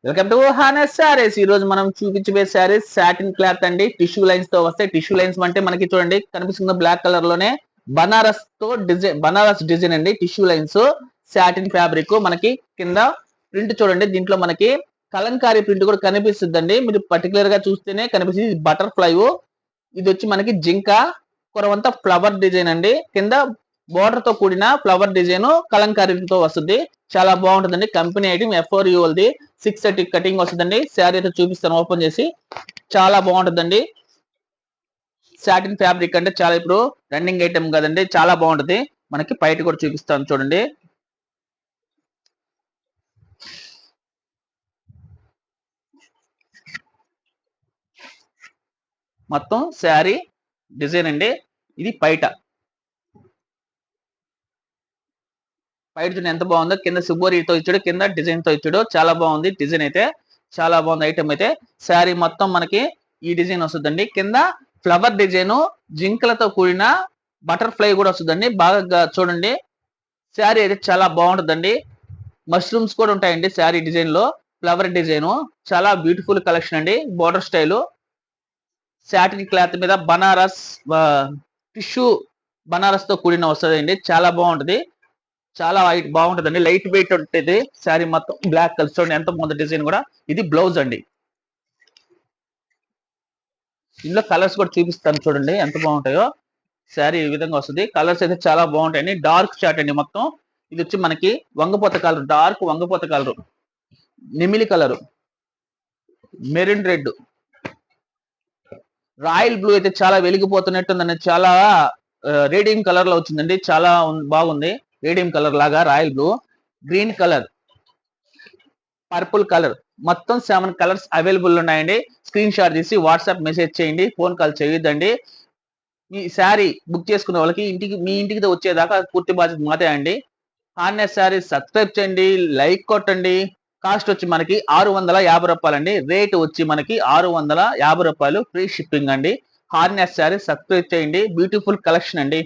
Welcome to honest saris. ఈ రోజు మనం చూపించబోయే సారీస్ సాటిన్ క్లాత్ అండి. టిష్యూ లైన్స్ తో వస్తాయి. టిష్యూ లైన్స్ అంటే మనకి చూడండి కనిపిస్తున్న బ్లాక్ కలర్ లోనే బనారస్ డిజైన్ అండి. టిష్యూ లైన్స్ సాటిన్ ఫ్యాబ్రిక్ మనకి కింద ప్రింట్ చూడండి. దీంట్లో మనకి కలంకారీ ప్రింట్ కూడా కనిపిస్తుందండి. మీరు పర్టికులర్ గా చూస్తేనే కనిపిస్తుంది. బటర్ఫ్లై ఇది వచ్చి మనకి జింక కొరవంతా ఫ్లవర్ డిజైన్ అండి. కింద బోర్డర్ తో కూడిన ఫ్లవర్ డిజైన్ కలంకారీతో వస్తుంది. చాలా బాగుంటుందండి. కంపెనీ ఐటమ్ F4ULది 630 కటింగ్ వస్తుందండి. శారీ అయితే చూపిస్తాను ఓపెన్ చేసి. చాలా బాగుంటుందండి. సాటిన్ ఫ్యాబ్రిక్ అంటే చాలా ఇప్పుడు రన్నింగ్ ఐటమ్ కదండి. చాలా బాగుంటుంది. మనకి బయట కూడా చూపిస్తాను చూడండి. మొత్తం శారీ డిజైన్ అండి. ఇది బయట చూడండి ఎంత బాగుందో. కింద సుబోరితో ఇచ్చాడు, కింద డిజైన్ తో ఇచ్చాడు. చాలా బాగుంది డిజైన్ అయితే. చాలా బాగుంది ఐటమ్ అయితే. శారీ మొత్తం మనకి ఈ డిజైన్ వస్తుందండి. కింద ఫ్లవర్ డిజైన్ జింకలతో కూడిన బటర్ఫ్లై కూడా వస్తుందండి. బాగా చూడండి. శారీ అయితే చాలా బాగుంటుందండి. మష్రూమ్స్ కూడా ఉంటాయండి శారీ డిజైన్ లో. ఫ్లవర్ డిజైన్ చాలా బ్యూటిఫుల్ కలెక్షన్ అండి. బోర్డర్ స్టైల్ సాటిన్ క్లాత్ మీద బనారస్ టిష్యూ బనారస్ తో కూడిన వస్తుందండి. చాలా బాగుంటది. చాలా బాగుంటుందండి. లైట్ వెయిట్ ఉంటుంది శారీ మొత్తం. బ్లాక్ కలర్ చూడండి ఎంత బాగుంది డిజైన్ కూడా. ఇది బ్లౌజ్ అండి. ఇందులో కలర్స్ కూడా చూపిస్తాను చూడండి ఎంత బాగుంటాయో. శారీ ఈ విధంగా వస్తుంది. కలర్స్ అయితే చాలా బాగుంటాయండి. డార్క్ షార్ట్ అండి మొత్తం. ఇది వచ్చి మనకి వంగపోత కలర్, డార్క్ వంగపోత కలర్, నిమిలి colour, maroon red, royal blue అయితే చాలా వెలిగిపోతున్నట్టుందండి. చాలా రేడియం కలర్ లో వచ్చిందండి. చాలా బాగుంది. రేడియం కలర్ లాగా royal blue, green colour, purple colour, మొత్తం 7 కలర్స్ అవైలబుల్ ఉన్నాయండి. స్క్రీన్ షాట్ తీసి వాట్సాప్ మెసేజ్ చేయండి. ఫోన్ కాల్ చేయొద్దండి. ఈ శారీ బుక్ చేసుకునే వాళ్ళకి మీ ఇంటికి వచ్చేదాకా పూర్తి బాధ్యత మాదే అండి. హార్నెస్ శారీ సబ్స్క్రైబ్ చేయండి, లైక్ కొట్టండి. కాస్ట్ వచ్చి మనకి 650 రూపాయలండి. రేట్ వచ్చి మనకి 650 రూపాయలు. ఫ్రీ షిప్పింగ్ అండి. హార్నెస్ శారీ సబ్స్క్రైబ్ చేయండి. బ్యూటిఫుల్ కలెక్షన్ అండి.